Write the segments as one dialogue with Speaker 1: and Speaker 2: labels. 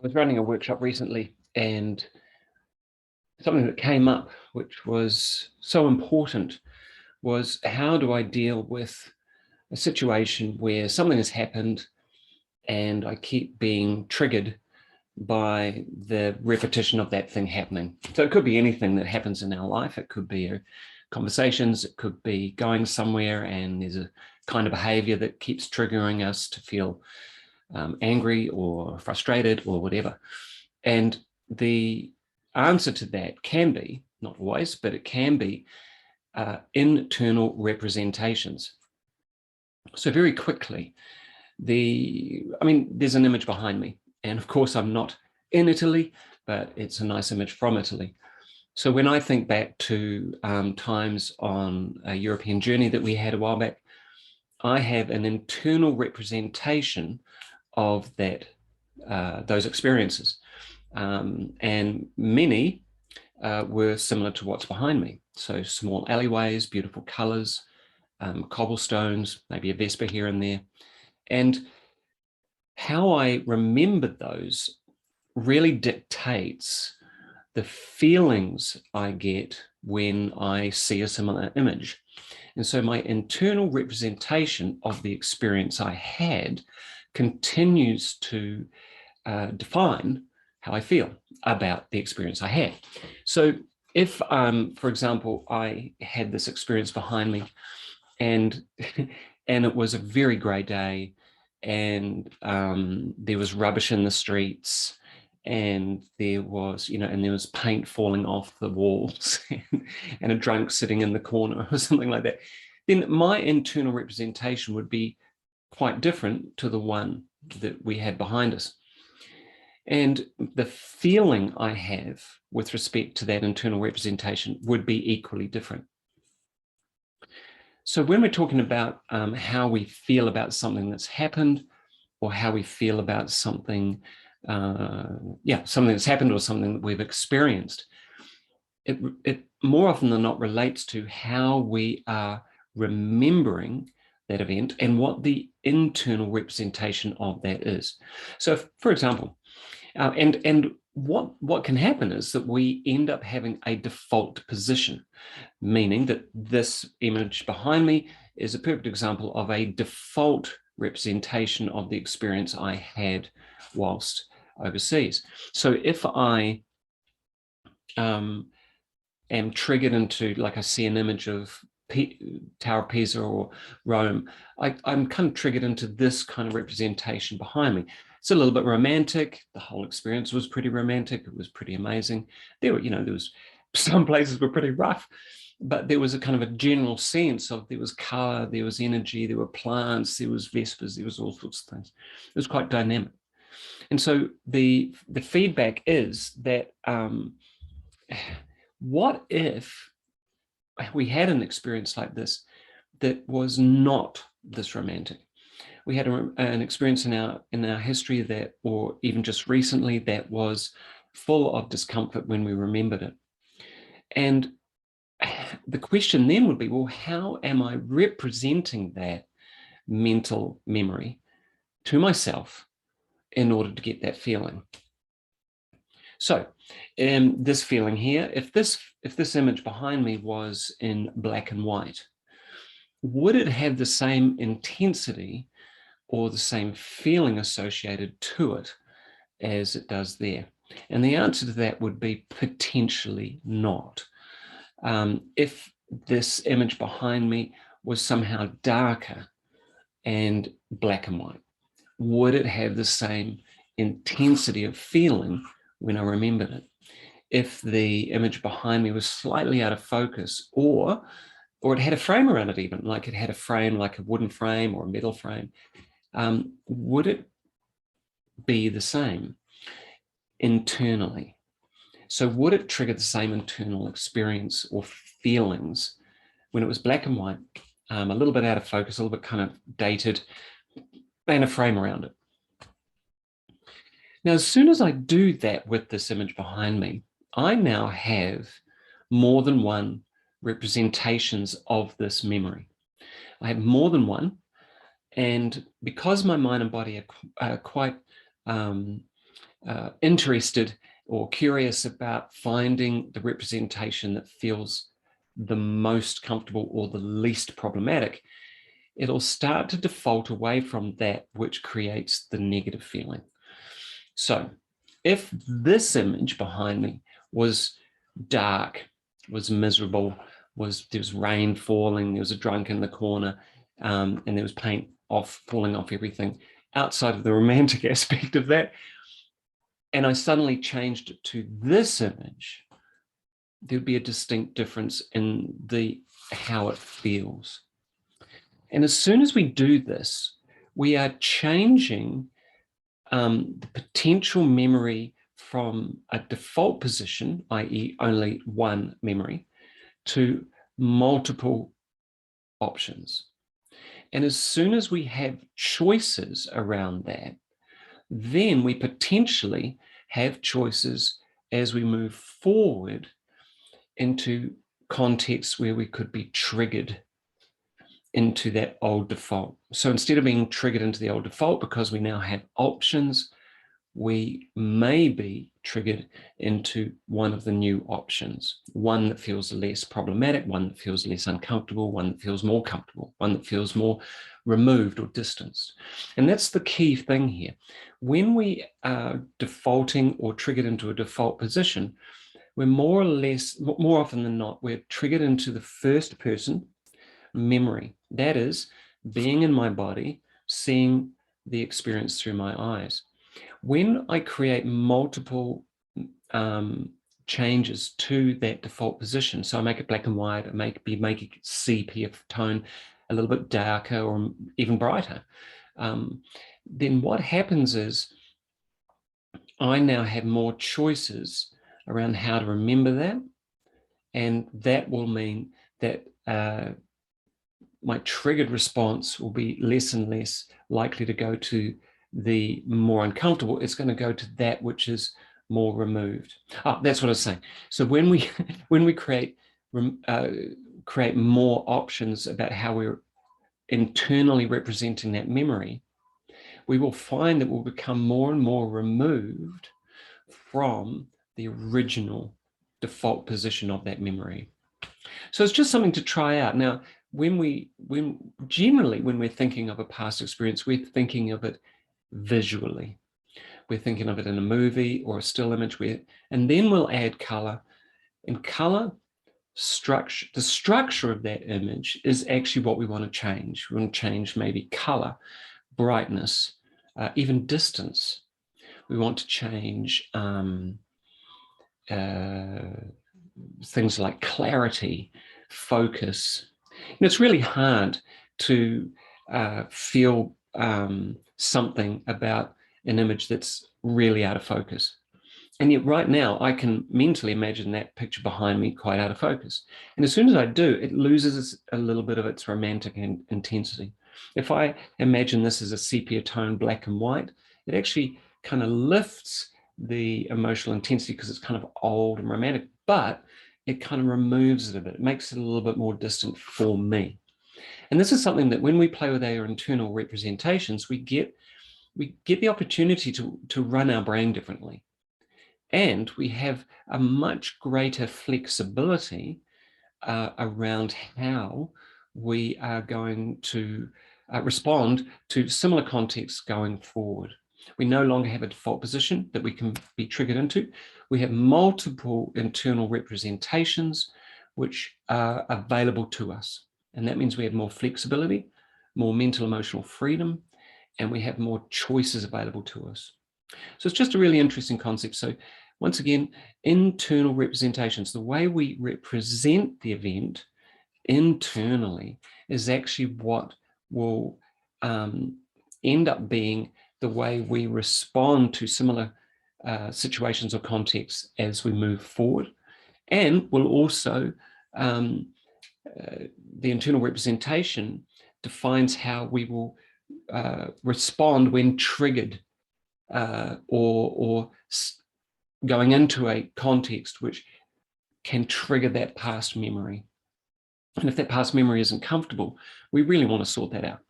Speaker 1: was running a workshop recently, and something that came up, which was so important, was how do I deal with a situation where something has happened and I keep being triggered by the repetition of that thing happening. So it could be anything that happens in our life. It could be conversations, it could be going somewhere and there's a kind of behavior that keeps triggering us to feel angry or frustrated or whatever. And the answer to that can be, not always, but it can be internal representations. So very quickly, there's an image behind me. And of course, I'm not in Italy, but it's a nice image from Italy. So when I think back to times on a European journey that we had a while back, I have an internal representation of that, those experiences. And many were similar to what's behind me. So small alleyways, beautiful colors, cobblestones, maybe a Vespa here and there. And how I remember those really dictates the feelings I get when I see a similar image. And so my internal representation of the experience I had continues to define how I feel about the experience I had. So if, for example, I had this experience behind me and it was a very grey day, and there was rubbish in the streets, and there was, and there was paint falling off the walls and a drunk sitting in the corner or something like that, then my internal representation would be quite different to the one that we had behind us. And the feeling I have with respect to that internal representation would be equally different. So when we're talking about how we feel about something that's happened, or how we feel about something, something that's happened or something that we've experienced, it more often than not relates to how we are remembering that event and what the internal representation of that is. So, for example, and what can happen is that we end up having a default position, meaning that this image behind me is a perfect example of a default representation of the experience I had whilst overseas. So if I am triggered into, like I see an image of Tower of Pisa or Rome, I'm kind of triggered into this kind of representation behind me. It's a little bit romantic. The whole experience was pretty romantic. It was pretty amazing. There was some places were pretty rough, but there was a kind of a general sense of there was color, there was energy, there were plants, there was Vespas, there was all sorts of things. It was quite dynamic. And so the feedback is that what if we had an experience like this that was not this romantic? We had an experience in our history that, or even just recently, that was full of discomfort when we remembered it. And the question then would be, well, how am I representing that mental memory to myself in order to get that feeling? So this feeling here, if this image behind me was in black and white, would it have the same intensity or the same feeling associated to it as it does there? And the answer to that would be potentially not. If this image behind me was somehow darker and black and white, would it have the same intensity of feeling when I remembered it? If the image behind me was slightly out of focus, or it had a frame around it, even like it had a frame, like a wooden frame or a metal frame, would it be the same internally? So would it trigger the same internal experience or feelings when it was black and white, a little bit out of focus, a little bit kind of dated, and a frame around it? Now, as soon as I do that with this image behind me, I now have more than one representations of this memory. I have more than one. And because my mind and body are quite interested or curious about finding the representation that feels the most comfortable or the least problematic, it'll start to default away from that which creates the negative feeling. So if this image behind me was dark, was miserable, there was rain falling, there was a drunk in the corner, and there was paint falling off everything outside of the romantic aspect of that, and I suddenly changed it to this image, there'd be a distinct difference in how it feels. And as soon as we do this, we are changing the potential memory from a default position, i.e. only one memory, to multiple options. And as soon as we have choices around that, then we potentially have choices as we move forward into contexts where we could be triggered into that old default. So instead of being triggered into the old default because we now have options, we may be triggered into one of the new options, one that feels less problematic, one that feels less uncomfortable, one that feels more comfortable, one that feels more removed or distanced. And that's the key thing here. When we are defaulting or triggered into a default position, we're more often than not, we're triggered into the first person memory. That is, being in my body, seeing the experience through my eyes. When I create multiple changes to that default position, so I make it black and white, I make it sepia tone, a little bit darker or even brighter, then what happens is I now have more choices around how to remember that, and that will mean that my triggered response will be less and less likely to go to the more uncomfortable. It's going to go to that which is more removed. That's what I was saying. So when we create more options about how we're internally representing that memory, we will find that we'll become more and more removed from the original default position of that memory. So it's just something to try out. Now, generally when we're thinking of a past experience, we're thinking of it visually. We're thinking of it in a movie or a still image, and then we'll add color. And color structure, the structure of that image is actually what we want to change. We want to change maybe color, brightness, even distance. We want to change things like clarity, focus. And it's really hard to feel something about an image that's really out of focus. And yet right now I can mentally imagine that picture behind me quite out of focus. And as soon as I do, it loses a little bit of its romantic intensity. If I imagine this as a sepia tone, black and white, it actually kind of lifts the emotional intensity because it's kind of old and romantic, but it kind of removes it a bit. It makes it a little bit more distant for me. And this is something that when we play with our internal representations, we get the opportunity to run our brain differently. And we have a much greater flexibility around how we are going to respond to similar contexts going forward. We no longer have a default position that we can be triggered into. We have multiple internal representations which are available to us. And that means we have more flexibility, more mental emotional freedom, and we have more choices available to us. So it's just a really interesting concept. So once again, internal representations, the way we represent the event internally is actually what will end up being the way we respond to similar situations or contexts as we move forward. And will also, the internal representation defines how we will respond when triggered or going into a context which can trigger that past memory. And if that past memory isn't comfortable, we really want to sort that out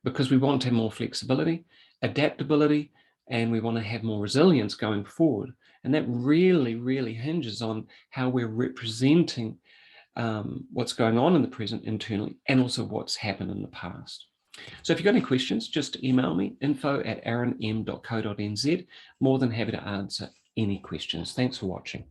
Speaker 1: because we want to have more flexibility, adaptability, and we want to have more resilience going forward. And that really, really hinges on how we're representing what's going on in the present internally, and also what's happened in the past. So if you've got any questions, just email me, info@aaronm.co.nz. More than happy to answer any questions. Thanks for watching.